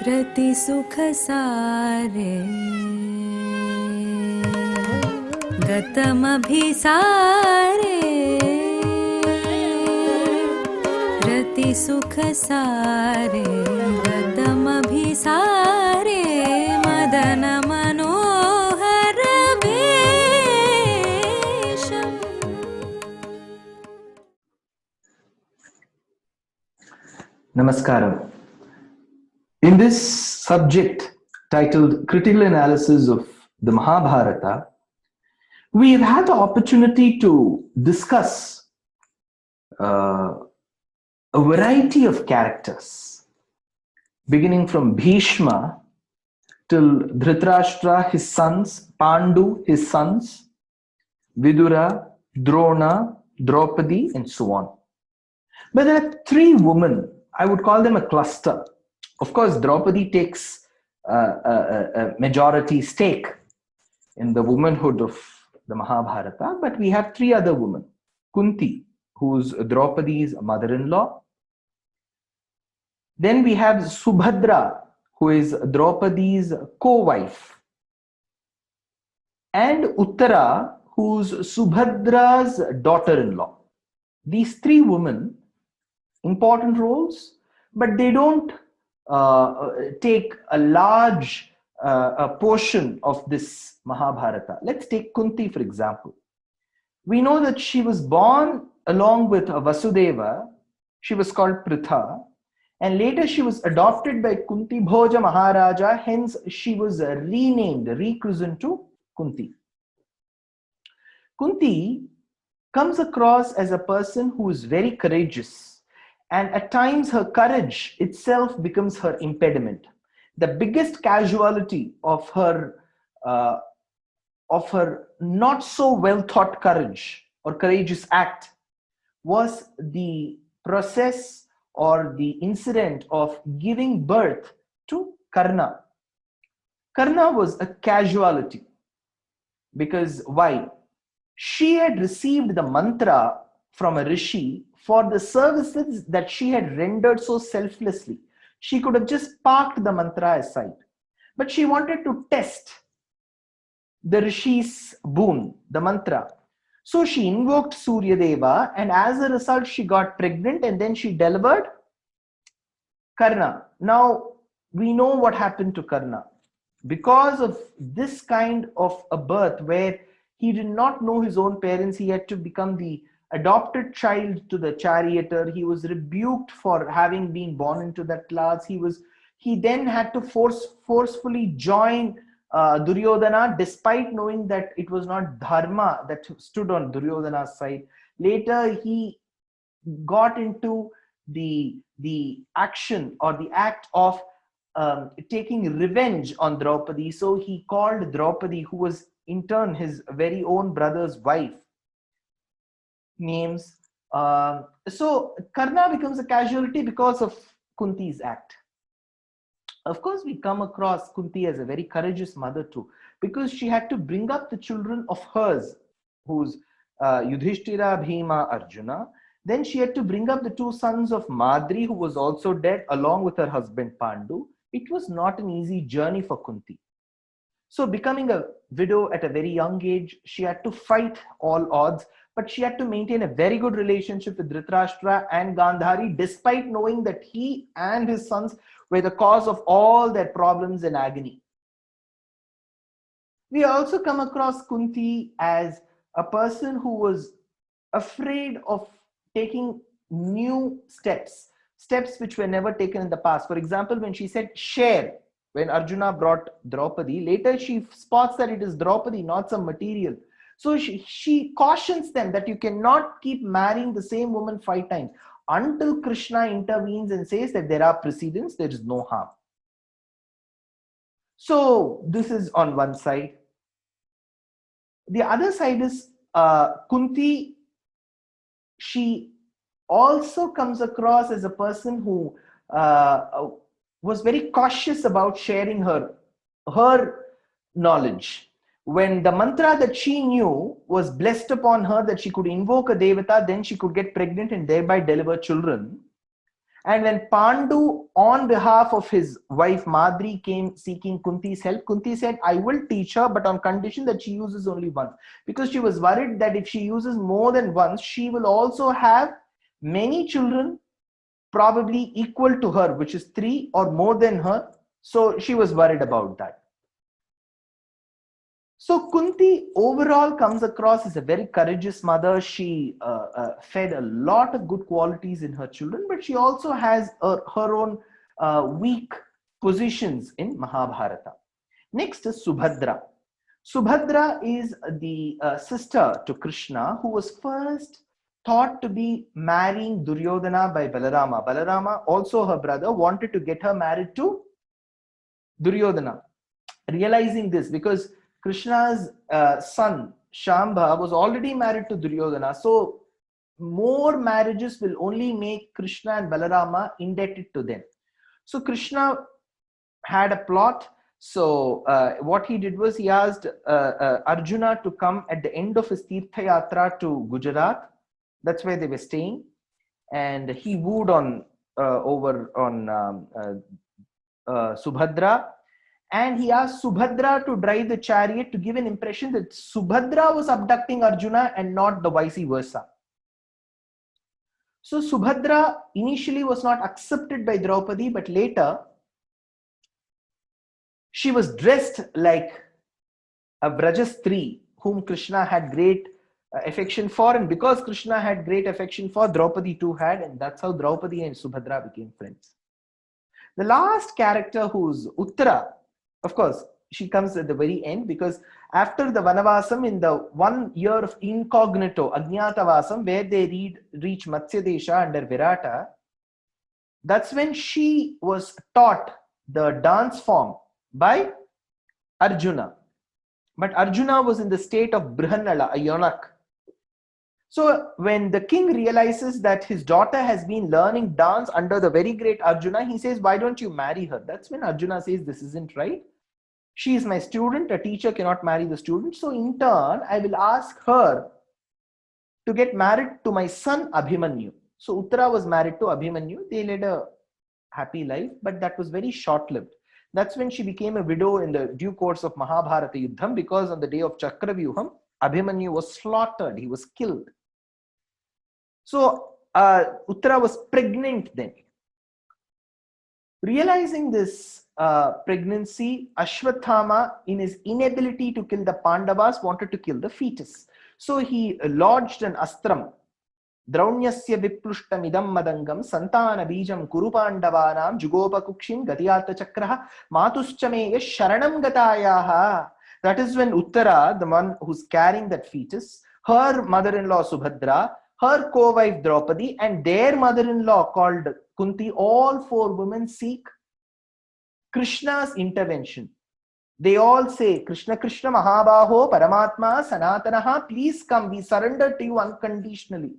रति सुख सारे गतमभिसारे रति सुख सारे गतमभिसारे मदन मनोहर वेशम. Namaskaram. In this subject titled Critical Analysis of the Mahabharata, we have had the opportunity to discuss a variety of characters, beginning from Bhishma till Dhritarashtra, his sons, Pandu, his sons, Vidura, Drona, Draupadi, and so on. But there are three women, I would call them a cluster. Of course, Draupadi takes a majority stake in the womanhood of the Mahabharata, but we have three other women. Kunti, who's Draupadi's mother-in-law. Then we have Subhadra, who is Draupadi's co-wife. And Uttara, who's Subhadra's daughter-in-law. These three women, important roles, but they don't take a large portion of this Mahabharata. Let's take Kunti, for example. We know that she was born along with Vasudeva. She was called Pritha, and later she was adopted by Kunti Bhoja Maharaja. Hence, she was renamed, rechristened to Kunti. Kunti comes across as a person who is very courageous. And at times her courage itself becomes her impediment. The biggest casualty of her not so well thought courage or courageous act was the process or the incident of giving birth to Karna. Karna was a casualty because why? She had received the mantra from a rishi for the services that she had rendered so selflessly. She could have just parked the mantra aside. But she wanted to test the rishi's boon, the mantra. So she invoked Surya Deva, and as a result, she got pregnant and then she delivered Karna. Now, we know what happened to Karna. Because of this kind of a birth where he did not know his own parents, he had to become the adopted child to the charioteer. He was rebuked for having been born into that class. He then had to forcefully join Duryodhana, despite knowing that it was not dharma that stood on Duryodhana's side. Later, he got into the action or the act of taking revenge on Draupadi. So he called Draupadi, who was in turn his very own brother's wife, names. So Karna becomes a casualty because of Kunti's act. Of course, we come across Kunti as a very courageous mother too, because she had to bring up the children of hers, who's Yudhishthira, Bhima, Arjuna. Then she had to bring up the two sons of Madri, who was also dead, along with her husband Pandu. It was not an easy journey for Kunti. So becoming a widow at a very young age, she had to fight all odds, but she had to maintain a very good relationship with Dhritarashtra and Gandhari, despite knowing that he and his sons were the cause of all their problems and agony. We also come across Kunti as a person who was afraid of taking new steps which were never taken in the past. For example, when she said share, when Arjuna brought Draupadi, later she spots that it is Draupadi, not some material. So she cautions them that you cannot keep marrying the same woman 5 times until Krishna intervenes and says that there are precedents, there is no harm. So this is on one side. The other side is Kunti. She also comes across as a person who was very cautious about sharing her knowledge. When the mantra that she knew was blessed upon her, that she could invoke a devata, then she could get pregnant and thereby deliver children. And when Pandu, on behalf of his wife Madri, came seeking Kunti's help, Kunti said, I will teach her, but on condition that she uses only once. Because she was worried that if she uses more than once, she will also have many children, probably equal to her, which is 3 or more than her. So she was worried about that. So Kunti overall comes across as a very courageous mother. She fed a lot of good qualities in her children, but she also has her own weak positions in Mahabharata. Next is Subhadra. Subhadra is the sister to Krishna, who was first thought to be marrying Duryodhana by Balarama. Balarama, also her brother, wanted to get her married to Duryodhana. Realizing this, because Krishna's son Shambha was already married to Duryodhana, so more marriages will only make Krishna and Balarama indebted to them. So Krishna had a plot. So what he did was he asked Arjuna to come at the end of his Tirtha Yatra to Gujarat. That's where they were staying, and he wooed on Subhadra. And he asked Subhadra to drive the chariot to give an impression that Subhadra was abducting Arjuna and not the vice versa. So Subhadra initially was not accepted by Draupadi, but later she was dressed like a Vrajastri whom Krishna had great affection for, and because Krishna had great affection for, Draupadi too had, and that's how Draupadi and Subhadra became friends. The last character, who's Uttara, of course, she comes at the very end, because after the Vanavasam, in the 1 year of incognito, Ajñātavasam, where they reach Matsya Desha under Virata, that's when she was taught the dance form by Arjuna. But Arjuna was in the state of Brihannala, a eunuch. So when the king realizes that his daughter has been learning dance under the very great Arjuna, he says, why don't you marry her? That's when Arjuna says, this isn't right. She is my student. A teacher cannot marry the student. So in turn, I will ask her to get married to my son Abhimanyu. So Uttara was married to Abhimanyu. They led a happy life, but that was very short-lived. That's when she became a widow in the due course of Mahabharata Yuddham, because on the day of Chakravyuham, Abhimanyu was slaughtered. He was killed. So Uttara was pregnant then. Realizing this pregnancy, Ashwathama, in his inability to kill the Pandavas, wanted to kill the fetus. So he lodged an astram. Draunasya viplushtam idam madangam santana bijam kuru pandavanam jugopa kukshim gatyata chakraha matuschameya sharanam gatayaha. That is when Uttara, the one who's carrying that fetus, her mother-in-law Subhadra, her co-wife Draupadi, and their mother-in-law called Kunti, all 4 women seek Krishna's intervention. They all say, Krishna Krishna Mahabaho Paramatma Sanatanaha, please come, we surrender to you unconditionally.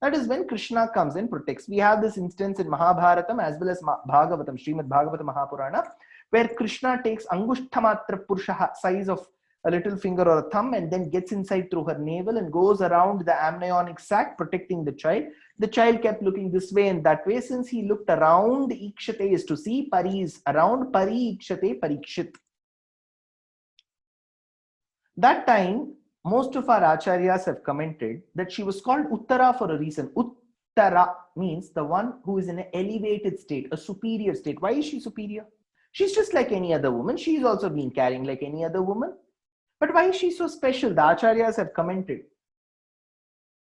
That is when Krishna comes and protects. We have this instance in Mahabharatam as well as Bhagavatam, Srimad Bhagavata Mahapurana, where Krishna takes Angushtamatra Purusha, size of a little finger or a thumb, and then gets inside through her navel and goes around the amniotic sac protecting the child. The child kept looking this way and that way. Since he looked around, Ikshate is to see, Pari is around, Pari Ikshate Parikshit. That time, most of our acharyas have commented that she was called Uttara for a reason. Uttara means the one who is in an elevated state, a superior state. Why is she superior? She's just like any other woman. She's also been carrying like any other woman. But why is she so special? The acharyas have commented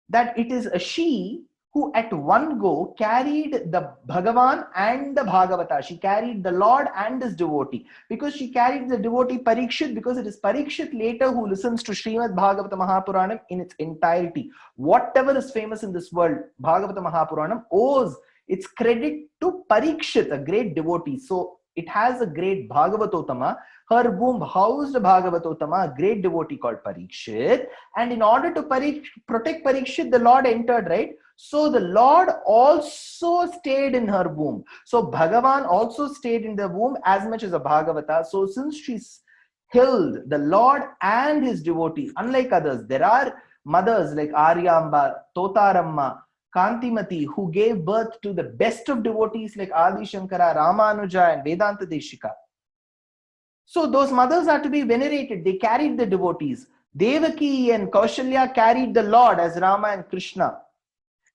that it is a she who at one go carried the Bhagavan and the Bhagavata. She carried the Lord and his devotee. Because she carried the devotee Parikshit, because it is Parikshit later who listens to Srimad Bhagavata Mahapuranam in its entirety. Whatever is famous in this world, Bhagavata Mahapuranam owes its credit to Parikshit, a great devotee. So it has a great Bhagavatotama. Her womb housed a Bhagavatotama, a great devotee called Parikshit. And in order to protect Parikshit, the Lord entered, right? So the Lord also stayed in her womb. So Bhagavan also stayed in the womb as much as a Bhagavata. So since she's held the Lord and his devotee, unlike others, there are mothers like Aryamba, Totaramma, Kantimati, who gave birth to the best of devotees like Adi Shankara, Rāmānuja, and Vedanta Deshika. So those mothers are to be venerated. They carried the devotees. Devaki and Kaushalya carried the Lord as Rama and Krishna.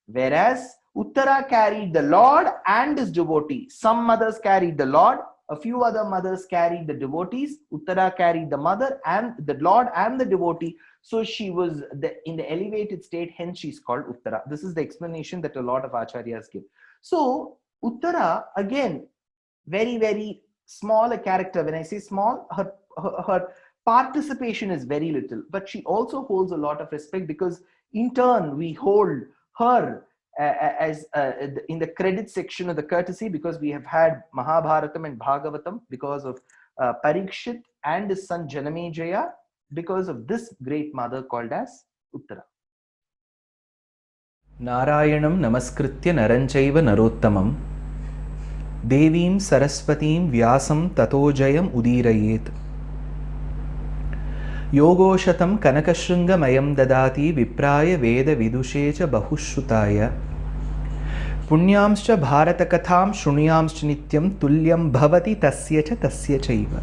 Whereas Uttara carried the Lord and his devotee. Some mothers carried the Lord. A few other mothers carried the devotees. Uttara carried the mother and the Lord and the devotee. So she was in the elevated state, hence she's called Uttara. This is the explanation that a lot of acharyas give. So Uttara, again, very, very small a character. When I say small, her participation is very little. But she also holds a lot of respect because in turn we hold her as in the credit section of the courtesy, because we have had Mahābharatam and Bhāgavatam because of Parikshit and his son Janamejaya, because of this great mother called as Uttara. Narayanam namaskritya naranchaiva narottamam Devim Saraswatim Vyasam Tatojayam Udirayet Yogoshatam Kanakashringa Mayam Dadati Vipraya Veda Vidushecha Bahushutaya Punyamscha Bharata Katham Shunyamscha Nityam Tulyam Bhavati Tasya Chaiva.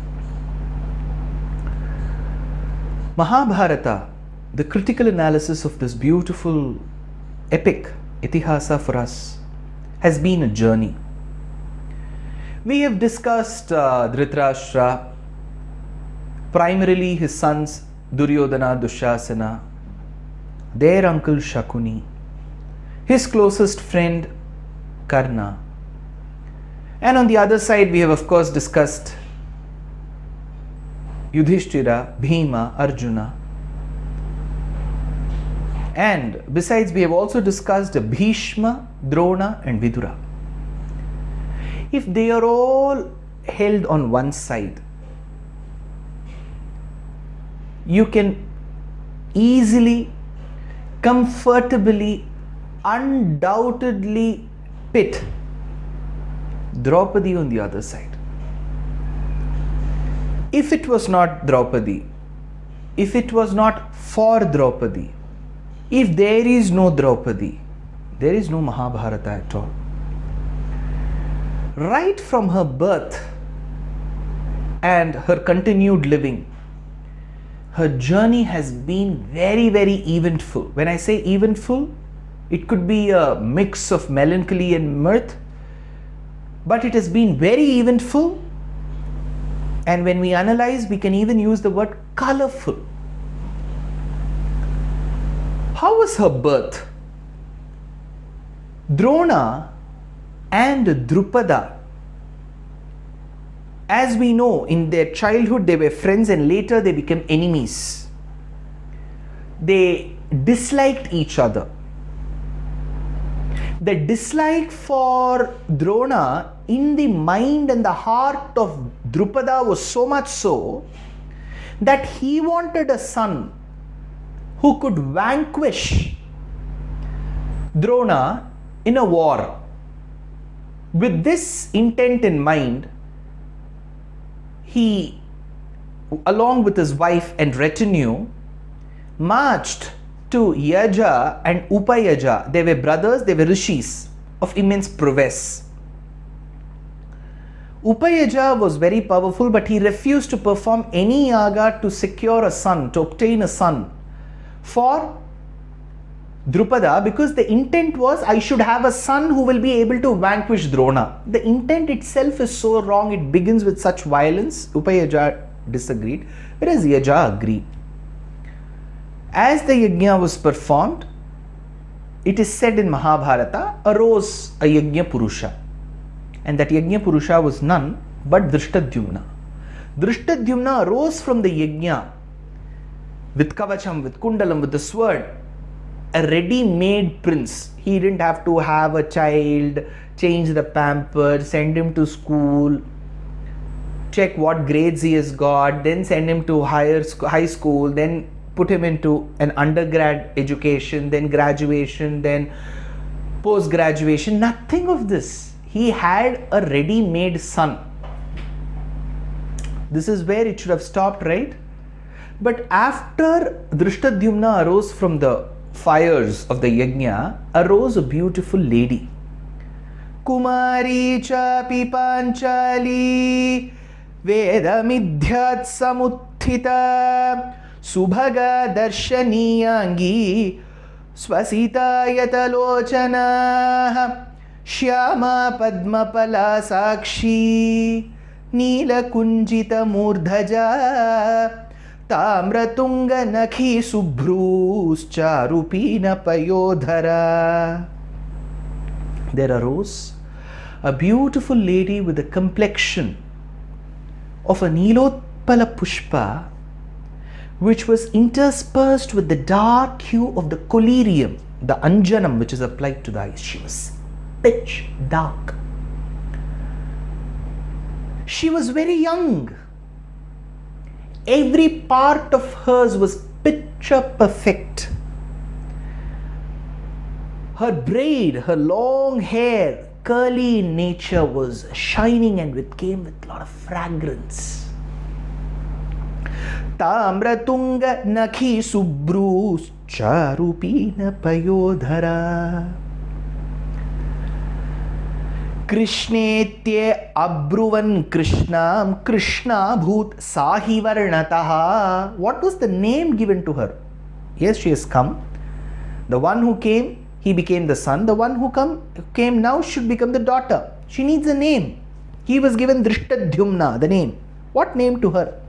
Mahabharata, the critical analysis of this beautiful epic, Itihasa for us, has been a journey. We have discussed Dhritarashtra, primarily his sons Duryodhana, Dushasana, their uncle Shakuni, his closest friend Karna. And on the other side, we have of course discussed Yudhishthira, Bhima, Arjuna. And besides, we have also discussed Bhishma, Drona and Vidura. If they are all held on one side, you can easily, comfortably, undoubtedly pit Draupadi on the other side. If it was not Draupadi, if it was not for Draupadi, if there is no Draupadi, there is no Mahabharata at all. Right from her birth and her continued living, her journey has been very, very eventful. When I say eventful, it could be a mix of melancholy and mirth, but it has been very eventful. And when we analyze, we can even use the word colorful. How was her birth? Drona and Drupada, as we know, in their childhood they were friends and later they became enemies. They disliked each other. The dislike for Drona in the mind and the heart of Drupada was so much so that he wanted a son who could vanquish Drona in a war. With this intent in mind, he, along with his wife and retinue, marched to Yaja and Upayaja. They were brothers, they were rishis of immense prowess. Upayaja was very powerful, but he refused to perform any yaga to secure a son, to obtain a son for Drupada, because the intent was, I should have a son who will be able to vanquish Drona. The intent itself is so wrong, it begins with such violence. Upayaja disagreed, whereas Yaja agreed. As the yajna was performed, it is said in Mahabharata, arose a yajna purusha. And that yajna purusha was none but Dhrishtadyumna. Dhrishtadyumna arose from the yajna with kavacham, with kundalam, with the sword, a ready-made prince. He didn't have to have a child, change the pamper, send him to school, check what grades he has got, then send him to high school, then put him into an undergrad education, then graduation, then post-graduation. Nothing of this. He had a ready-made son. This is where it should have stopped, right? But after Dhrishtadyumna arose from the fires of the yajna arose a beautiful lady. Kumari chapi panchali vedamidhyat samuthita subhaga darshaniyangi swasita yatalochana shyama padmapala sakshi neelakunjita murdhaja tamratunga nakhi subhruscha rupina payodhara. There arose a beautiful lady with the complexion of a Neelotpala Pushpa, which was interspersed with the dark hue of the collyrium, the anjanam which is applied to the eyes. She was pitch dark. She was very young. Every part of hers was picture perfect. Her braid, her long hair, curly in nature, was shining and came with a lot of fragrance. Tamratunga nakhi subhrus charupina payodhara Krishnetye abruvan Krishnam Krishna bhut sahi varnataha. What was the name given to her? Yes, she has come. The one who came, he became the son. The one who came now should become the daughter. She needs a name. He was given Drishtadhyumna, the name. What name to her?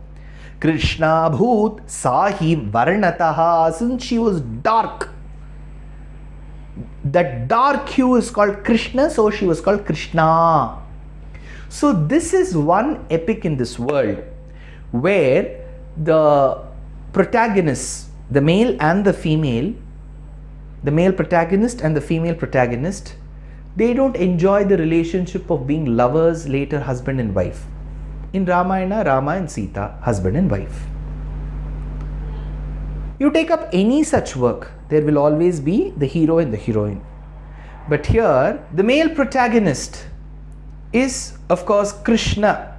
Krishna bhut sahi varnataha. Since she was dark, that dark hue is called Krishna, so she was called Krishna. So this is one epic in this world where the protagonists, the male and the female, the male protagonist and the female protagonist, they don't enjoy the relationship of being lovers, later husband and wife. In Rāmāyana, Rama and Sita, husband and wife. You take up any such work, there will always be the hero and the heroine. But here, the male protagonist is, of course, Krishna,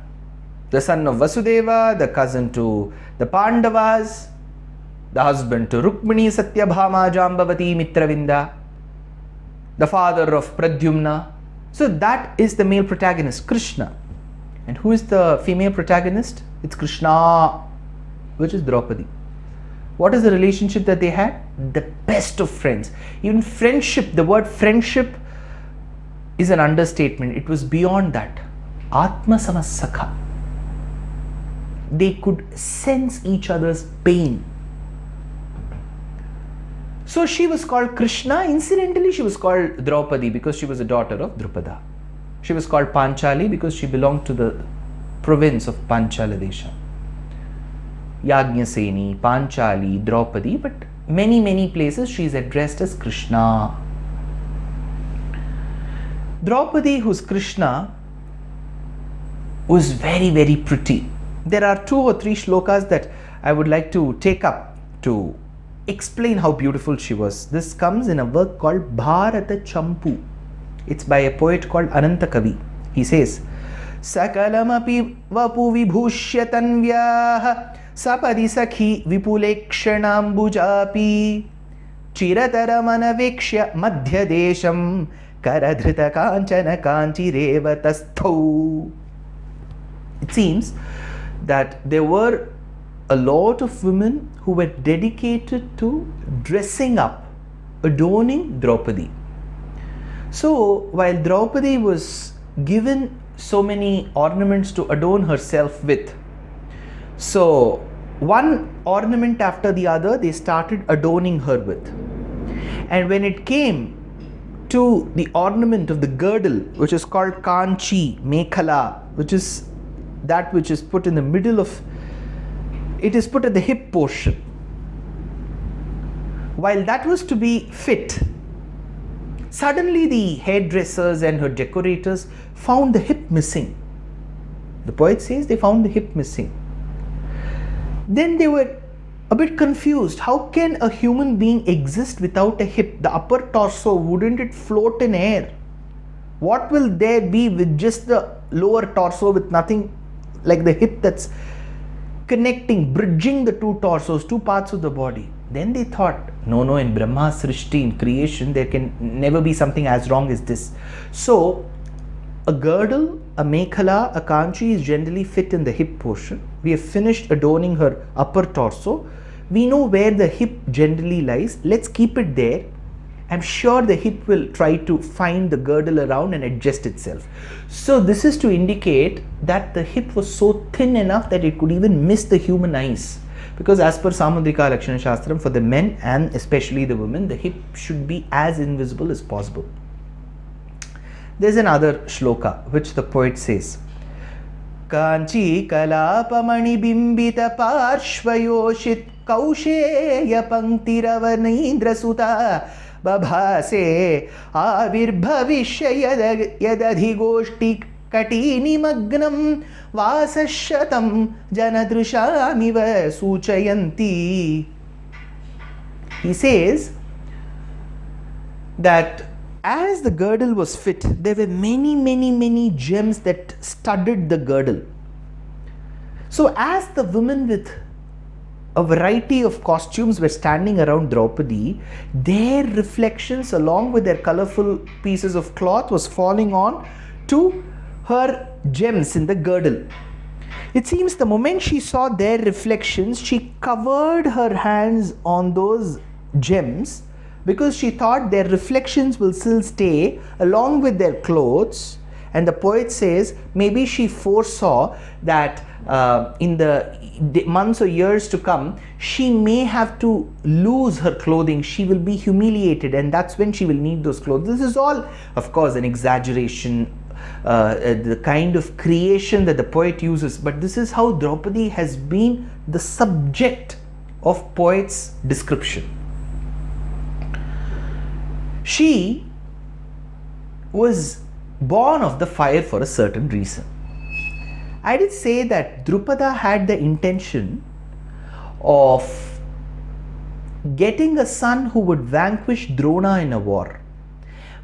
the son of Vasudeva, the cousin to the Pandavas, the husband to Rukmini, Satyabhama, Jambavati, Mitravinda, the father of Pradyumna. So that is the male protagonist, Krishna. And who is the female protagonist? It's Krishna, which is Draupadi. What is the relationship that they had? The best of friends. Even friendship, the word friendship is an understatement. It was beyond that. Atma Samasakha. They could sense each other's pain. So she was called Krishna. Incidentally, she was called Draupadi because she was a daughter of Drupada. She was called Panchali because she belonged to the province of Panchala Desha. Yajnaseni, Panchali, Draupadi, but many places she is addressed as Krishna. Draupadi, who's Krishna, was very pretty. There are 2 or 3 shlokas that I would like to take up to explain how beautiful she was. This comes in a work called Bhārata Champu. It's by a poet called Ananta Kavi. He says, Sakalamapi vapu vibhushya tanvyaha sapadi sakhi vipulekshanambujapi chirataramanavekshya madhya desham karadhrita kanchana kanchireva tasthau. It seems that there were a lot of women who were dedicated to dressing up, adorning Draupadi. So while Draupadi was given so many ornaments to adorn herself with, so one ornament after the other they started adorning her with. And when it came to the ornament of the girdle, which is called Kanchi, Mekhala, which is that which is put in the middle of, it is put at the hip portion. While that was to be fit, suddenly the hairdressers and her decorators found the hip missing. The poet says they found the hip missing. Then they were a bit confused. How can a human being exist without a hip? The upper torso, wouldn't it float in air? What will there be with just the lower torso with nothing like the hip that's connecting, bridging the 2 torsos, 2 parts of the body? Then they thought, no, in Brahma Srishti, in creation, there can never be something as wrong as this. So, a girdle, a mekhala, a kanchi is generally fit in the hip portion. We have finished adorning her upper torso. We know where the hip generally lies. Let's keep it there. I'm sure the hip will try to find the girdle around and adjust itself. So this is to indicate that the hip was so thin enough that it could even miss the human eyes. Because as per Samudrika Lakshana Shastram, for the men and especially the women, the hip should be as invisible as possible. There's another shloka which the poet says, Kanchi kalapamani bimbita parshvayoshit kausheya panktiravanaindra suta babhase avirbhavishya yadadhigoshti katini magnam vasashatam janadrushamiva suchayanti. He says that as the girdle was fit, there were many gems that studded the girdle. So as the women with a variety of costumes were standing around Draupadi, their reflections along with their colorful pieces of cloth was falling on to her gems in the girdle. It seems the moment she saw their reflections, she covered her hands on those gems because she thought their reflections will still stay along with their clothes. And the poet says maybe she foresaw that in the months or years to come, she may have to lose her clothing. She will be humiliated, and that's when she will need those clothes. This is all, of course, an exaggeration, the kind of creation that the poet uses. But this is how Draupadi has been the subject of poet's description. She was born of the fire for a certain reason. I did say that Drupada had the intention of getting a son who would vanquish Drona in a war.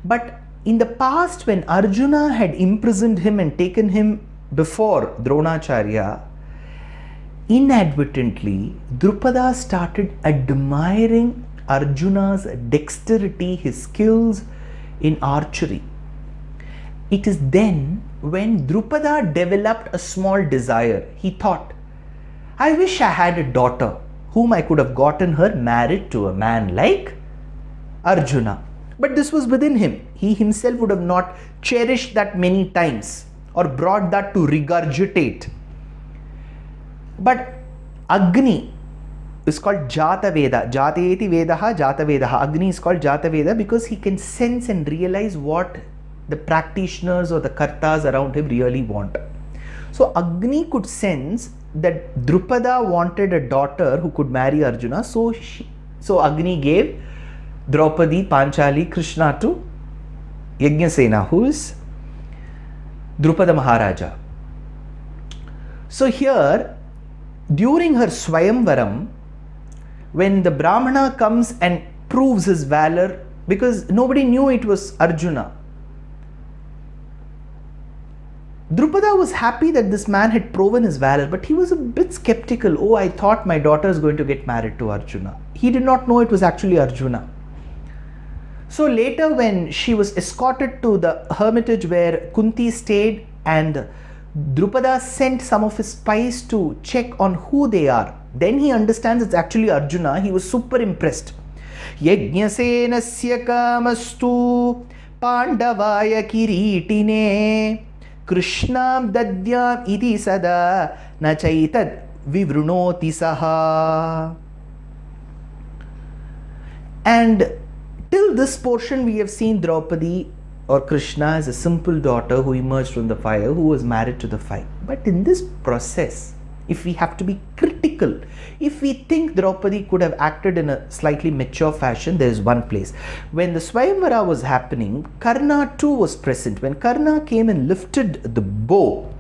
But in the past, when Arjuna had imprisoned him and taken him before Dronacharya, inadvertently Drupada started admiring Arjuna's dexterity, his skills in archery. It is then when Drupada developed a small desire. He thought, I wish I had a daughter whom I could have gotten her married to a man like Arjuna. But this was within him. He himself would have not cherished that many times or brought that to regurgitate. But Agni is called Jata Veda. Jateti Vedaha, Jata Vedaha. Agni is called Jata Veda because he can sense and realize what the practitioners or the kartas around him really want. So Agni could sense that Drupada wanted a daughter who could marry Arjuna. So Agni gave Draupadi, Panchali, Krishna to Yajnasena, who is Drupada Maharaja. So here, during her Swayamvaram, when the Brahmana comes and proves his valor, because nobody knew it was Arjuna, Drupada was happy that this man had proven his valor, but he was a bit skeptical. Oh, I thought my daughter is going to get married to Arjuna. He did not know it was actually Arjuna. So later, when she was escorted to the hermitage where Kunti stayed, and Drupada sent some of his spies to check on who they are, then he understands it's actually Arjuna. He was super impressed. Yajnasenasya kamastu pandavaya kiritine Krishnam dadyam iti sada na chaitad vivrunoti saha. And till this portion we have seen Draupadi or Krishna as a simple daughter who emerged from the fire, who was married to the fire. But in this process, if we have to be critical, if we think Draupadi could have acted in a slightly mature fashion, there is one place. When the Swayamvara was happening, Karna too was present. When Karna came and lifted the bow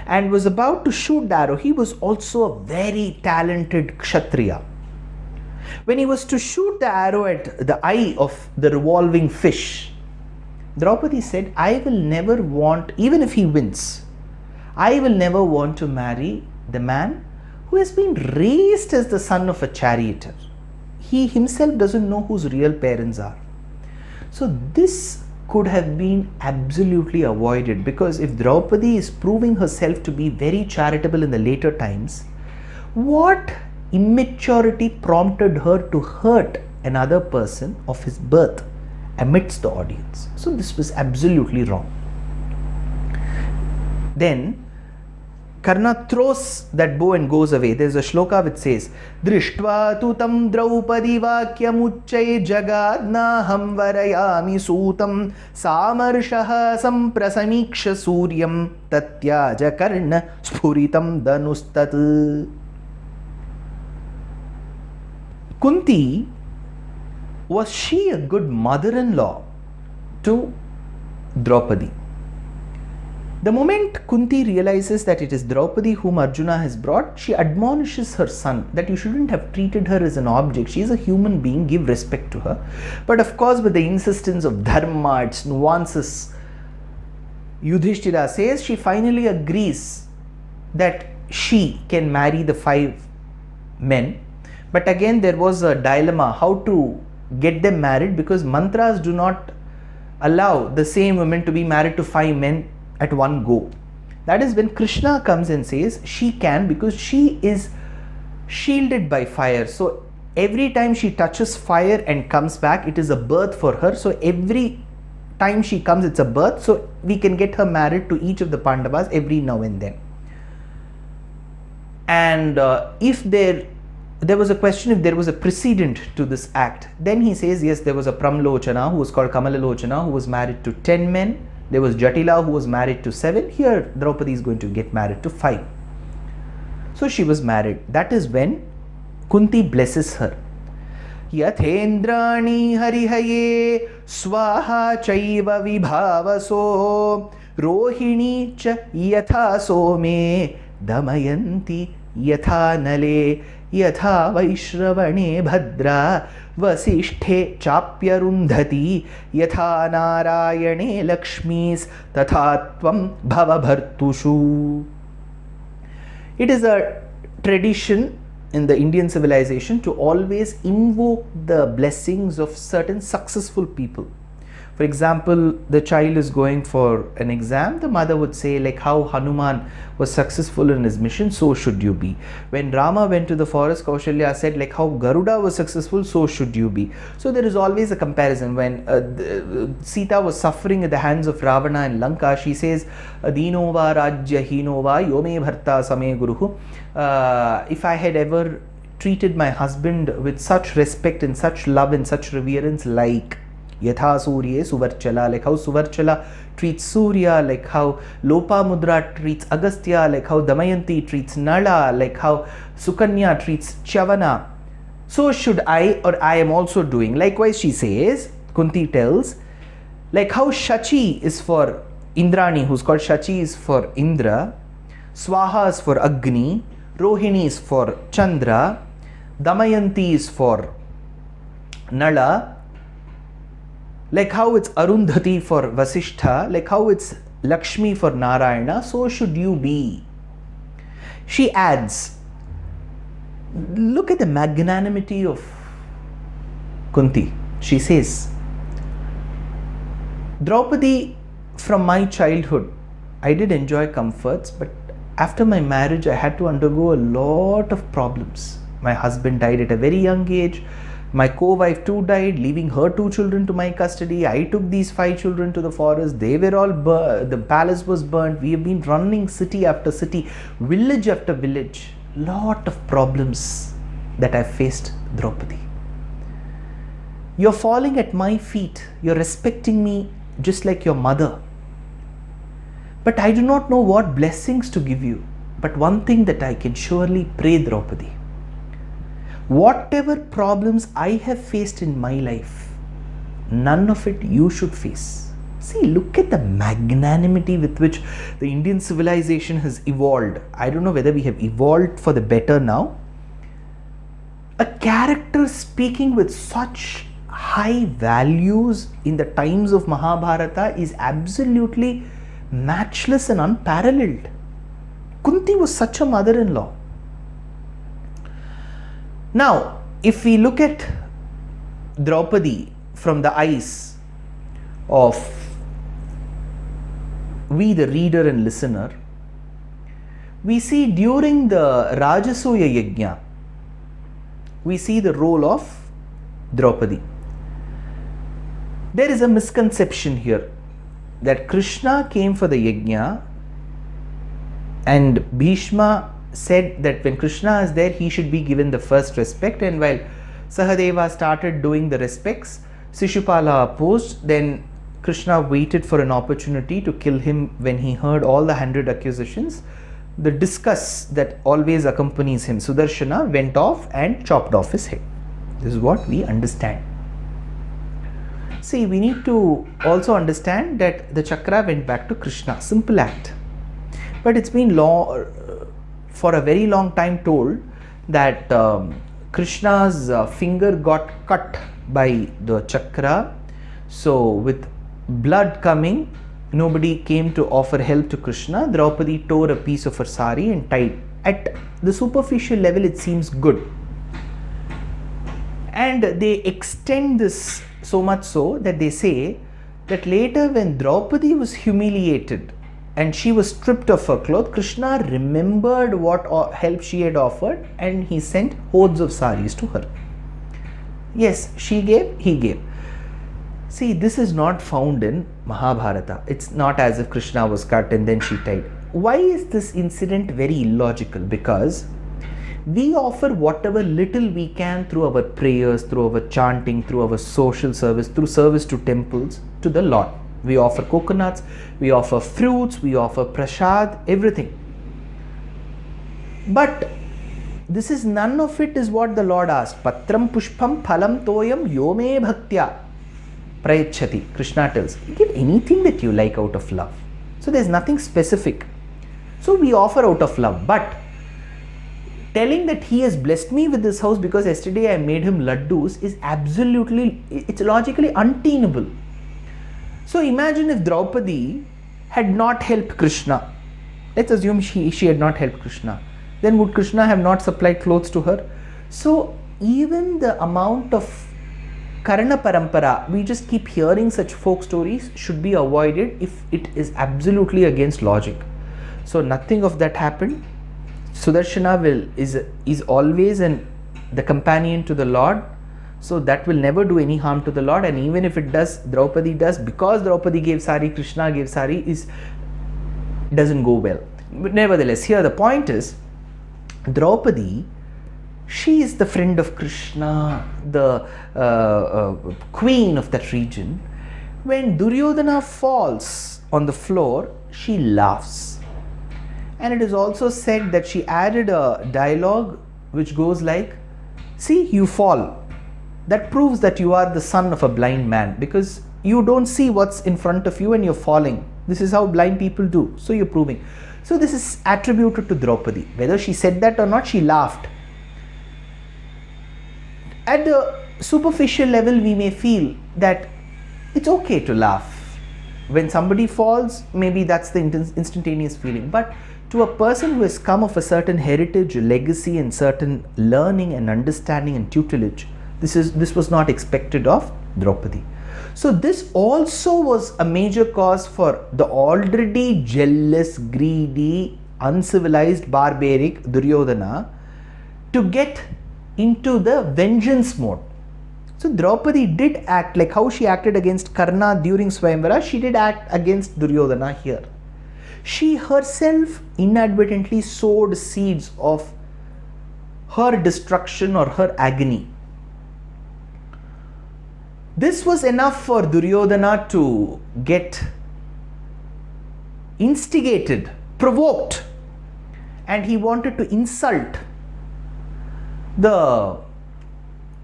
and was about to shoot the arrow, he was also a very talented Kshatriya. When he was to shoot the arrow at the eye of the revolving fish, Draupadi said, I will never want, even if he wins, I will never want to marry the man who has been raised as the son of a charioteer. he himself doesn't know whose real parents are. So this could have been absolutely avoided, because if Draupadi is proving herself to be very charitable in the later times, what immaturity prompted her to hurt another person of his birth amidst the audience? So this was absolutely wrong. Then Karna throws that bow and goes away. There's a shloka which says, Drishtva tutam Draupadi vakyamuchay jagadnaham varayami sutam samarshaha samprasamiksha suryam tatyaja karna spuritam danustat. Kunti, was she a good mother-in-law to Draupadi? The moment Kunti realizes that it is Draupadi whom Arjuna has brought, she admonishes her son that you shouldn't have treated her as an object. She is a human being, give respect to her. But of course, with the insistence of dharma, its nuances, Yudhishthira says she finally agrees that she can marry the 5 men. But again, there was a dilemma how to get them married, because mantras do not allow the same woman to be married to 5 men at one go. That is when Krishna comes and says she can, because she is shielded by fire. So every time she touches fire and comes back, it is a birth for her. So every time she comes, it's a birth. So we can get her married to each of the Pandavas every now and then. And if there was a question if there was a precedent to this act, then he says yes, there was a Pramlochana who was called Kamalalochana, who was married to 10 men. There was Jatila who was married to 7. Here Draupadi is going to get married to 5. So she was married. That is when Kunti blesses her. Yathendrani harihaye swaha chaiva vibhavaso rohini cha yatha some damayanti yatha nale yatha vaishravane bhadra vasishthe chapyarundhati yatha narayane lakshmis tatha tvam bhavabhartushu. It is a tradition in the Indian civilization to always invoke the blessings of certain successful people. For example, the child is going for an exam, the mother would say, like how Hanuman was successful in his mission, so should you be. When Rama went to the forest, Kaushalya said, like how Garuda was successful, so should you be. So there is always a comparison. When Sita was suffering at the hands of Ravana in Lanka, she says, Dino va rajya hino va yome bharta same guruhu. If I had ever treated my husband with such respect and such love and such reverence, like Yatha Surya Suvarchala, like how Suvarchala treats Surya, like how Lopamudra treats Agastya, like how Damayanti treats Nala, like how Sukanya treats Chavana, so should I, or I am also doing. Likewise, she says, Kunti tells, like how Shachi is for Indrani, who's called Shachi, is for Indra, Swaha is for Agni, Rohini is for Chandra, Damayanti is for Nala, like how it's Arundhati for Vasishtha, like how it's Lakshmi for Narayana, so should you be. She adds, look at the magnanimity of Kunti. She says, Draupadi, from my childhood, I did enjoy comforts, but after my marriage, I had to undergo a lot of problems. My husband died at a very young age. My co-wife too died, leaving her 2 children to my custody. I took these 5 children to the forest. They were all the palace was burnt. We have been running city after city, village after village. Lot of problems that I faced, Draupadi. You're falling at my feet. You're respecting me just like your mother. But I do not know what blessings to give you. But one thing that I can surely pray, Draupadi. Whatever problems I have faced in my life, none of it you should face. See, look at the magnanimity with which the Indian civilization has evolved. I don't know whether we have evolved for the better now. A character speaking with such high values in the times of Mahabharata is absolutely matchless and unparalleled. Kunti was such a mother-in-law. Now, if we look at Draupadi from the eyes of we, the reader and listener, we see during the Rajasuya Yajna, we see the role of Draupadi. There is a misconception here that Krishna came for the Yajna and Bhishma said that when Krishna is there, he should be given the first respect, and while Sahadeva started doing the respects, Shishupala opposed. Then Krishna waited for an opportunity to kill him when he heard all the 100 accusations. The disgust that always accompanies him, Sudarshana, went off and chopped off his head. This is what we understand. See, we need to also understand that the chakra went back to Krishna. Simple act. But it's been for a very long time told that Krishna's finger got cut by the chakra. So with blood coming, nobody came to offer help to Krishna. Draupadi tore a piece of her sari and tied. At the superficial level, it seems good. And they extend this so much so that they say that later when Draupadi was humiliated and she was stripped of her cloth, Krishna remembered what help she had offered and he sent hordes of saris to her. Yes, she gave, he gave. See, this is not found in Mahabharata. It's not as if Krishna was cut and then she tied. Why is this incident very illogical? Because we offer whatever little we can through our prayers, through our chanting, through our social service, through service to temples, to the Lord. We offer coconuts, we offer fruits, we offer prasad, everything. But this is none of it is what the Lord asked. Patram pushpam phalam toyam yome bhaktya prayachati. Krishna tells, give anything that you like out of love. So there's nothing specific. So we offer out of love. But telling that he has blessed me with this house because yesterday I made him laddus is absolutely, it's logically untenable. So imagine if Draupadi had not helped Krishna. Let's assume she had not helped Krishna. Then would Krishna have not supplied clothes to her? So even the amount of Karana Parampara, we just keep hearing such folk stories, should be avoided if it is absolutely against logic. So nothing of that happened. Sudarshana is always the companion to the Lord. So that will never do any harm to the Lord, and even if it does, Draupadi does, because Draupadi gave sari, Krishna gave sari, doesn't go well. But nevertheless, here the point is, Draupadi, she is the friend of Krishna, the queen of that region. When Duryodhana falls on the floor, she laughs. And it is also said that she added a dialogue which goes like, see, you fall. That proves that you are the son of a blind man, because you don't see what's in front of you and you're falling. This is how blind people do. So you're proving. So this is attributed to Draupadi. Whether she said that or not, she laughed. At the superficial level, we may feel that it's okay to laugh. When somebody falls, maybe that's the instantaneous feeling. But to a person who has come of a certain heritage, legacy, and certain learning and understanding and tutelage, this was not expected of Draupadi. So this also was a major cause for the already jealous, greedy, uncivilized, barbaric Duryodhana to get into the vengeance mode. So Draupadi did act like how she acted against Karna during Swayamvara, she did act against Duryodhana here. She herself inadvertently sowed seeds of her destruction or her agony. This was enough for Duryodhana to get instigated, provoked, and he wanted to insult the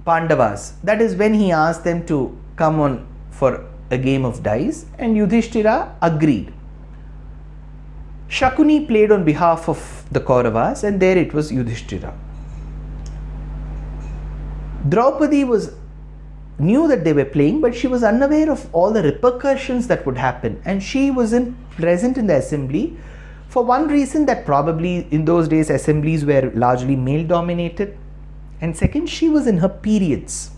Pandavas. That is when he asked them to come on for a game of dice, and Yudhishthira agreed. Shakuni played on behalf of the Kauravas, and there it was Yudhishthira. Draupadi knew that they were playing, but she was unaware of all the repercussions that would happen, and she wasn't present in the assembly for one reason, that probably in those days assemblies were largely male dominated, and second, she was in her periods.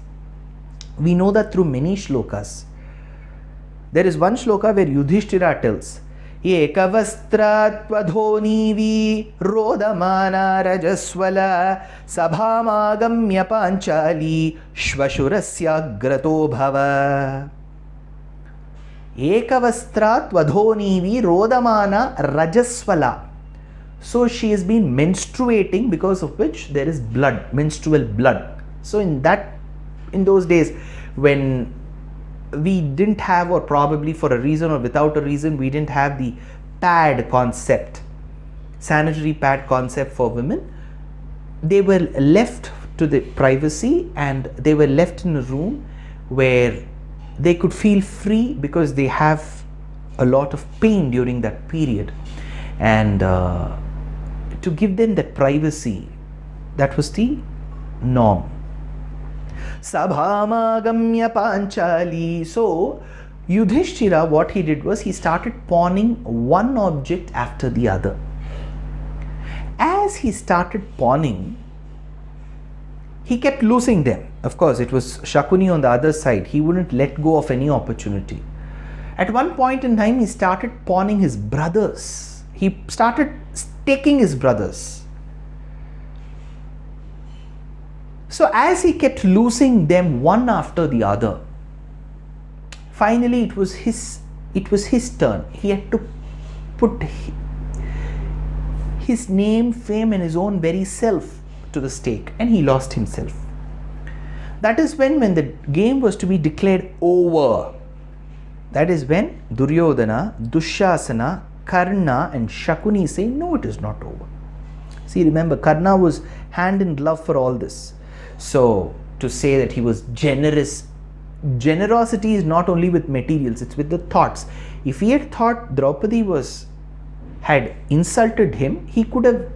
We know that through many shlokas. There is one shloka where Yudhishthira tells, Ekavastratvadhonivi rodamana rajaswala sabhamagamya panchali shvashurasya grato bhava. Ekavastratvadhonivi rodamana rajaswala. So she has been menstruating, because of which there is blood, menstrual blood. So in those days when we didn't have, or probably for a reason or without a reason, we didn't have the pad concept, sanitary pad concept for women, they were left to the privacy and they were left in a room where they could feel free, because they have a lot of pain during that period, and to give them that privacy, that was the norm. Sabhamagamya panchali. So Yudhishthira, what he did was he started pawning one object after the other. As he started pawning, he kept losing them. Of course, it was Shakuni on the other side. He wouldn't let go of any opportunity. At one point in time, he started pawning his brothers. He started taking his brothers. So as he kept losing them one after the other, finally it was his turn. He had to put his name, fame and his own very self to the stake, and he lost himself. That is when the game was to be declared over. That is when Duryodhana, Dushyasana, Karna and Shakuni say, no, it is not over. See, remember, Karna was hand in glove for all this. So to say that he was generous, generosity is not only with materials, it's with the thoughts. If he had thought Draupadi had insulted him, he could have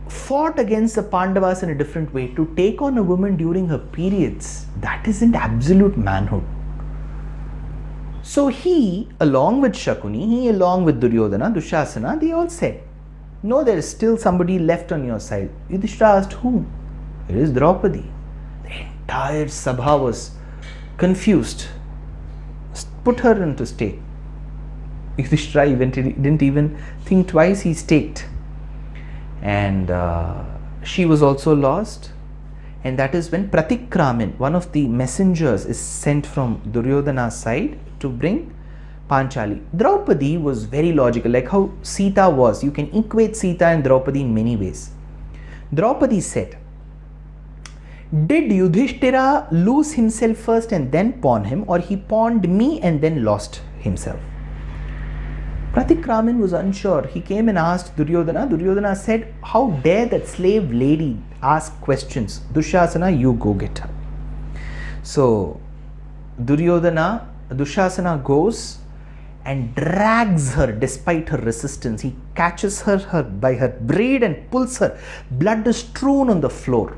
fought against the Pandavas in a different way. To take on a woman during her periods, that isn't absolute manhood. So he, along with Shakuni, he along with Duryodhana, Dushyasana, they all said, no, there is still somebody left on your side. Yudhishthira asked, whom? It is Draupadi. The entire Sabha was confused. Put her into stake. Yudhishthira didn't even think twice, he staked. And she was also lost. And that is when Pratikramin, one of the messengers, is sent from Duryodhana's side to bring Panchali. Draupadi was very logical, like how Sita was. You can equate Sita and Draupadi in many ways. Draupadi said, did Yudhishthira lose himself first and then pawn him, or he pawned me and then lost himself? Pratikramin was unsure. He came and asked Duryodhana. Duryodhana said, how dare that slave lady ask questions? Dushyasana, you go get her. So Dushyasana goes and drags her despite her resistance. He catches her by her braid and pulls her. Blood is strewn on the floor.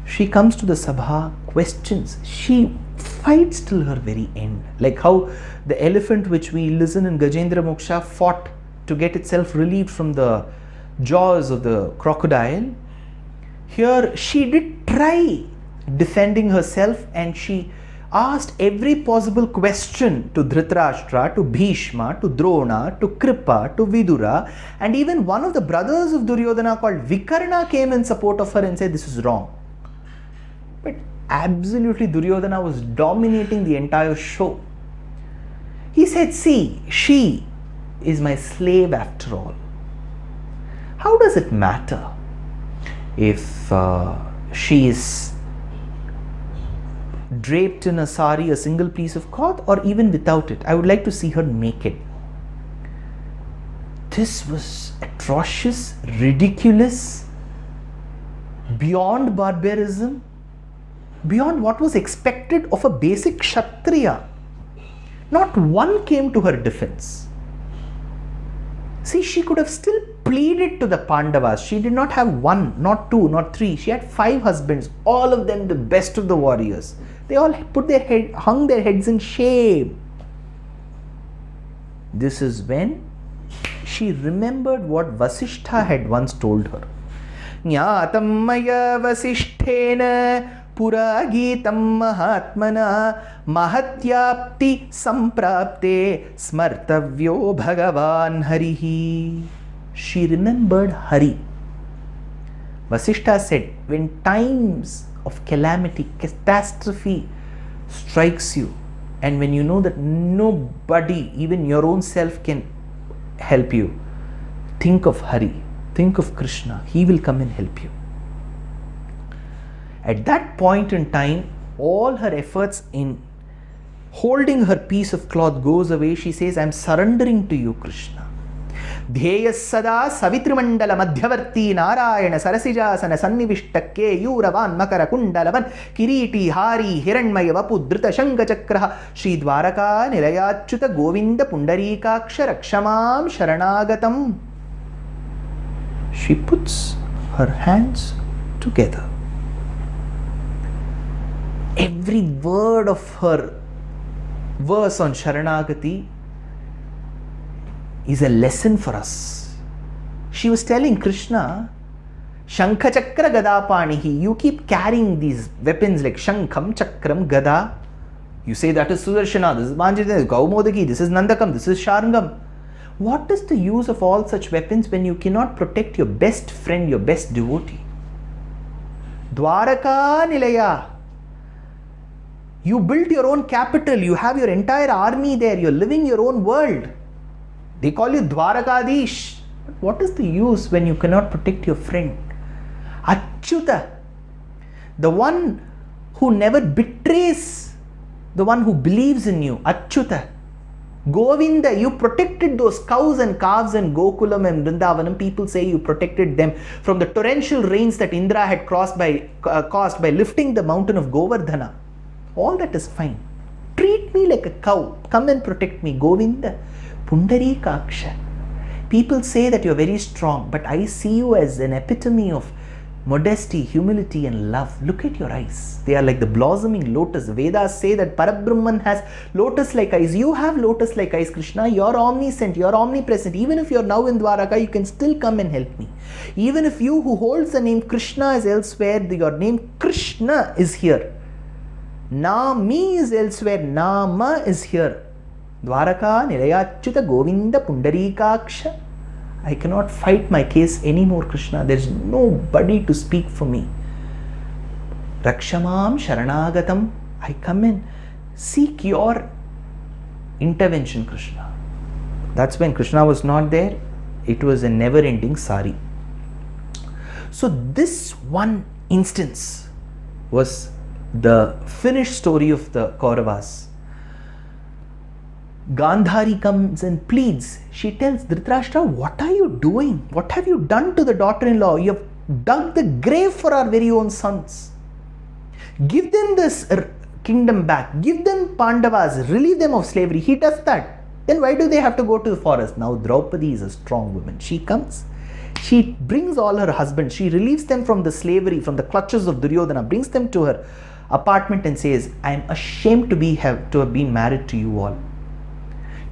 She comes to the Sabha, questions. She fights till her very end. Like how the elephant, which we listen in Gajendra Moksha, fought to get itself relieved from the jaws of the crocodile. Here she did try defending herself, and she asked every possible question to Dhritarashtra, to Bhishma, to Drona, to Kripa, to Vidura, and even one of the brothers of Duryodhana called Vikarna came in support of her and said this is wrong. But absolutely Duryodhana was dominating the entire show. He said, see, she is my slave after all. How does it matter if she is draped in a sari, a single piece of cloth, or even without it? I would like to see her naked. This was atrocious, ridiculous, beyond barbarism, beyond what was expected of a basic Kshatriya. Not one came to her defense. See, she could have still pleaded to the Pandavas. She did not have one, not two, not three. She had 5 husbands, all of them the best of the warriors. They all hung their heads in shame. This is when she remembered what Vasishtha had once told her. ज्ञातं मया वसिष्ठेन पुरा गीतं महात्मना महत्याप्ति संप्राप्ते स्मर्तव्यो भगवान् हरिः. She remembered Hari. Vasishtha said, when times of calamity, catastrophe strikes you, and when you know that nobody, even your own self, can help you, think of Hari, think of Krishna. He will come and help you. At that point in time, all her efforts in holding her piece of cloth goes away. She says, I am surrendering to you, Krishna. ध्येयः सदा सवितृमण्डल मध्यवर्ती नारायण सरसिजासन सन्निविष्ट केयूरवान् मकर कुण्डलवन् किरीटी हारी हिरण्मय Vapu धृत शङ्खचक्रः Shri Dwarka निलयाच्युत Govind Pundarikaksha रक्षमां शरणागतम्. She puts her hands together. Every word of her verse on Sharanagati is a lesson for us. She was telling Krishna, Shankha Chakra Gada Panihi, you keep carrying these weapons like Shankham, Chakram, Gada. You say that is Sudarshana, this is Manjita, this is Gaumodaki, this is Nandakam, this is Sharangam. What is the use of all such weapons when you cannot protect your best friend, your best devotee? Dwaraka Nilaya. You built your own capital, you have your entire army there, you're living your own world. They call you Dwarakadish. But what is the use when you cannot protect your friend? Achyuta, the one who never betrays, the one who believes in you. Achyuta. Govinda, you protected those cows and calves in Gokulam and Vrindavanam. People say you protected them from the torrential rains that Indra had caused by lifting the mountain of Govardhana. All that is fine. Treat me like a cow. Come and protect me, Govinda. Pundarikaksha. People say that you are very strong, but I see you as an epitome of modesty, humility and love. Look at your eyes. They are like the blossoming lotus. Vedās say that Parabrahman has lotus-like eyes. You have lotus-like eyes, Krishna. You are omniscient. You are omnipresent. Even if you are now in Dwaraka, you can still come and help me. Even if you who holds the name Krishna is elsewhere, your name Krishna is here. Nami is elsewhere. Nama is here. Dwaraka Nilayachyuta Govinda Pundarikaksha. I cannot fight my case anymore, Krishna. There is nobody to speak for me. Rakshamam Sharanagatam. I come and seek your intervention, Krishna. That's when Krishna was not there. It was a never-ending sari. So this one instance was the finished story of the Kauravas. Gandhari comes and pleads. She tells Dhritarashtra, what are you doing? What have you done to the daughter-in-law? You have dug the grave for our very own sons. Give them this kingdom back. Give them Pandavas. Relieve them of slavery. He does that. Then why do they have to go to the forest? Now Draupadi is a strong woman. She comes. She brings all her husbands. She relieves them from the slavery, from the clutches of Duryodhana. Brings them to her apartment and says, I am ashamed to have been married to you all.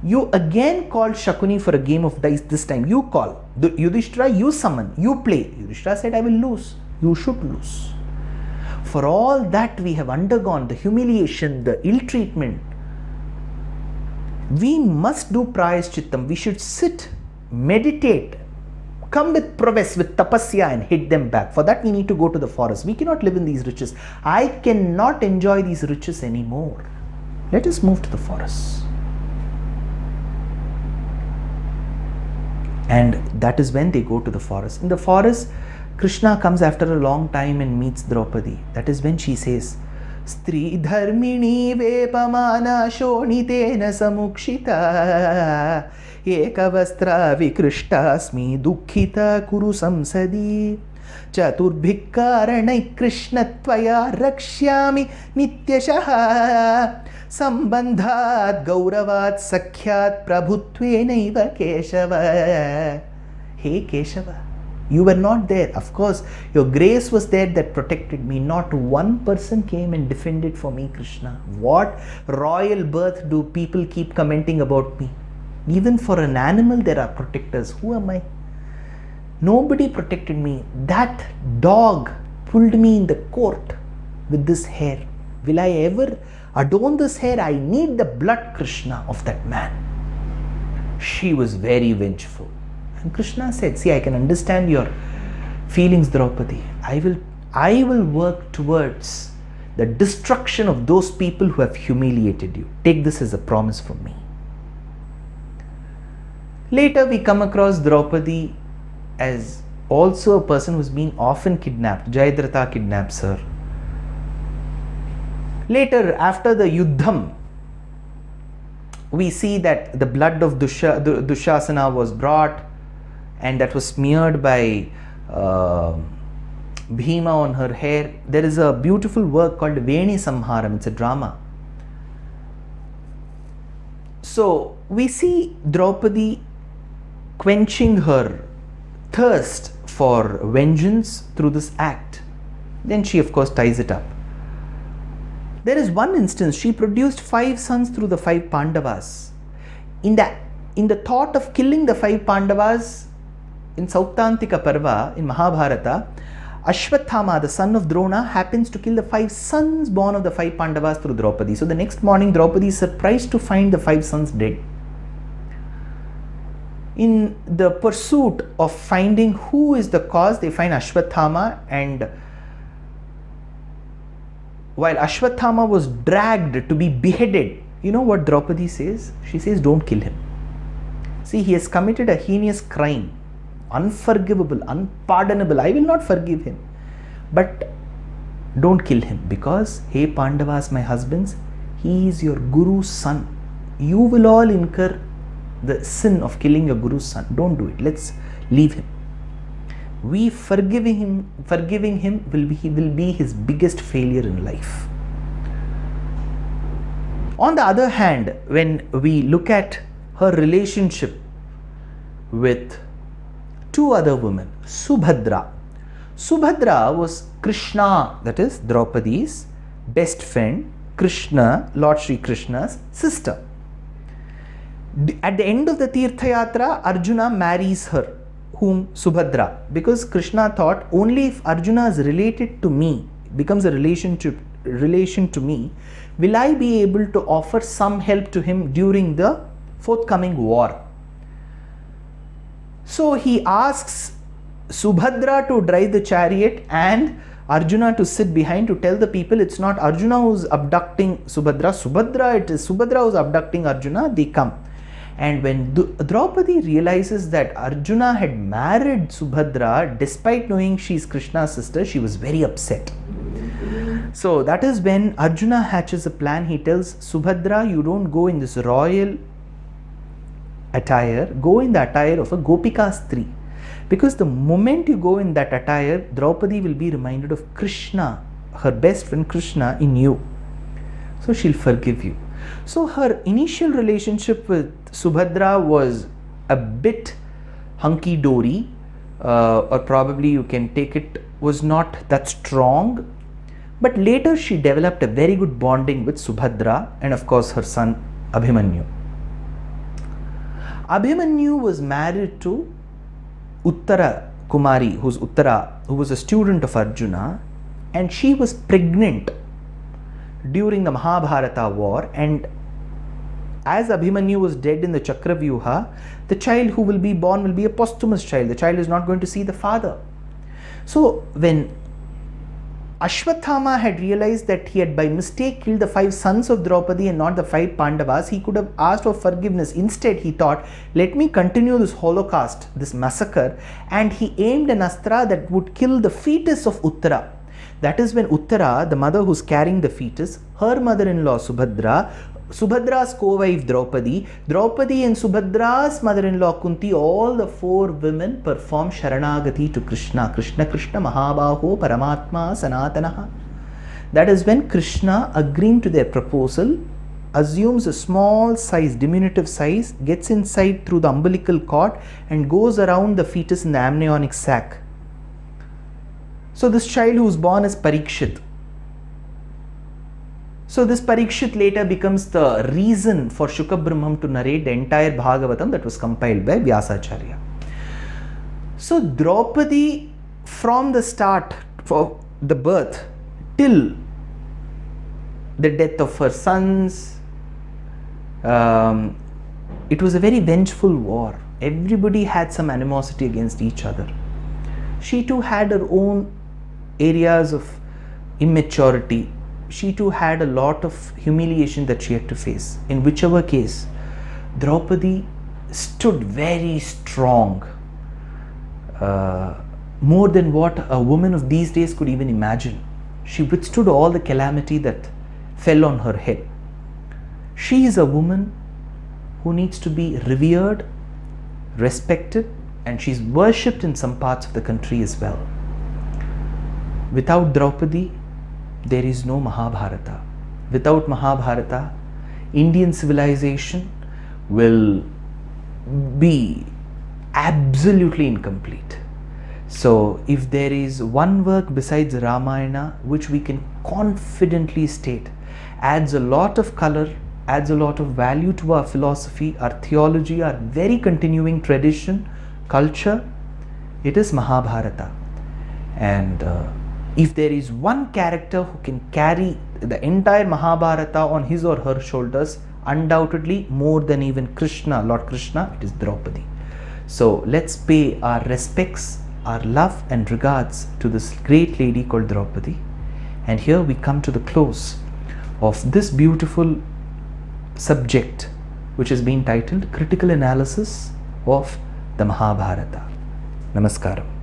You again called Shakuni for a game of dice. This time you call. Yudhishthira, you summon. You play. Yudhishthira said, I will lose. You should lose. For all that we have undergone, the humiliation, the ill treatment, we must do prayaschittam. We should sit, meditate, come with prowess, with tapasya and hit them back. For that we need to go to the forest. We cannot live in these riches. I cannot enjoy these riches anymore. Let us move to the forest. And that is when they go to the forest. In the forest, Krishna comes after a long time and meets Draupadi. That is when she says, Stri dharmini vepamana shonitena samukshita ekavastra vikrishtasmi dukkhita kuru samsadi chaturbhikkaranai krishnatvaya rakshyami nityashaha sambandhat gauravat sakhyat prabhutvenaiva Keshava. Hey Keshava, you were not there. Of course, your grace was there that protected me. Not one person came and defended for me, Krishna. What royal birth do people keep commenting about me? Even for an animal there are protectors. Who am I? Nobody protected me. That dog pulled me in the court with this hair. Will I ever adorn this hair? I need the blood, Krishna, of that man. She was very vengeful. And Krishna said, see, I can understand your feelings, Draupadi. I will work towards the destruction of those people who have humiliated you. Take this as a promise from me. Later we come across Draupadi as also a person who's been often kidnapped. Jayadratha kidnaps her. Later, after the Yuddham, we see that the blood of Dushasana was brought, and that was smeared by Bhima on her hair. There is a beautiful work called Veni Samharam. It's a drama. So we see Draupadi quenching her thirst for vengeance through this act. Then she of course ties it up. There is one instance, she produced 5 sons through the 5 Pandavas. In the thought of killing the 5 Pandavas, in Sauptantika Parva, in Mahabharata, Ashwathama, the son of Drona, happens to kill the 5 sons born of the 5 Pandavas through Draupadi. So the next morning, Draupadi is surprised to find the 5 sons dead. In the pursuit of finding who is the cause, they find Ashwathama, and while Ashwathama was dragged to be beheaded, you know what Draupadi says? She says, don't kill him. See, he has committed a heinous crime, unforgivable, unpardonable. I will not forgive him. But don't kill him, because, hey Pandavas, my husbands, he is your Guru's son. You will all incur the sin of killing your Guru's son. Don't do it. Let's leave him. Forgiving him will be his biggest failure in life. On the other hand, when we look at her relationship with 2 other women, Subhadra was Krishna, that is Draupadi's best friend, Krishna, Lord Sri Krishna's sister. At the end of the Tirtha Yatra, Arjuna marries her, whom Subhadra, because Krishna thought only if Arjuna is related to me, becomes a relation to me, will I be able to offer some help to him during the forthcoming war. So he asks Subhadra to drive the chariot and Arjuna to sit behind to tell the people it's not Arjuna who's abducting Subhadra, it is Subhadra who's abducting Arjuna. They come. And when Draupadi realizes that Arjuna had married Subhadra, despite knowing she's Krishna's sister, she was very upset. So that is when Arjuna hatches a plan. He tells Subhadra, you don't go in this royal attire, go in the attire of a Gopika Stri. Because the moment you go in that attire, Draupadi will be reminded of Krishna, her best friend Krishna, in you. So she'll forgive you. So her initial relationship with Subhadra was a bit hunky-dory, or probably you can take it, was not that strong. But later she developed a very good bonding with Subhadra and of course her son Abhimanyu. Abhimanyu was married to Uttara Kumari, who was a student of Arjuna, and she was pregnant during the Mahabharata war, and as Abhimanyu was dead in the Chakravyuha, the child who will be born will be a posthumous child. The child is not going to see the father. So when Ashwathama had realized that he had by mistake killed the 5 sons of Draupadi and not the 5 Pandavas, he could have asked for forgiveness. Instead, he thought, let me continue this holocaust, this massacre, and he aimed an astra that would kill the fetus of Uttara. That is when Uttara, the mother who's carrying the fetus, her mother-in-law Subhadra, Subhadra's co-wife Draupadi and Subhadra's mother-in-law Kunti, all the 4 women perform Sharanagati to Krishna. Krishna Mahabaho Paramatma Sanatanaha. That is when Krishna, agreeing to their proposal, assumes a small size, diminutive size, gets inside through the umbilical cord and goes around the fetus in the amniotic sac. So this child who is born is Parikshit. So this Parikshit later becomes the reason for Shukha Brahmam to narrate the entire Bhagavatam that was compiled by Vyasacharya. So Draupadi, from the start, for the birth till the death of her sons, it was a very vengeful war. Everybody had some animosity against each other. She too had her own areas of immaturity. She too had a lot of humiliation that she had to face. In whichever case, Draupadi stood very strong, more than what a woman of these days could even imagine. She withstood all the calamity that fell on her head. She is a woman who needs to be revered, respected, and she's worshipped in some parts of the country as well. Without Draupadi, there is no Mahabharata. Without Mahabharata, Indian civilization will be absolutely incomplete. So if there is one work besides Rāmāyana which we can confidently state adds a lot of color, adds a lot of value to our philosophy, our theology, our very continuing tradition, culture, it is Mahābhārata. And if there is one character who can carry the entire Mahābhārata on his or her shoulders, undoubtedly more than even Krishna, Lord Krishna, it is Draupadi. So let's pay our respects, our love and regards to this great lady called Draupadi. And here we come to the close of this beautiful subject, which has been titled Critical Analysis of the Mahābhārata. Namaskaram.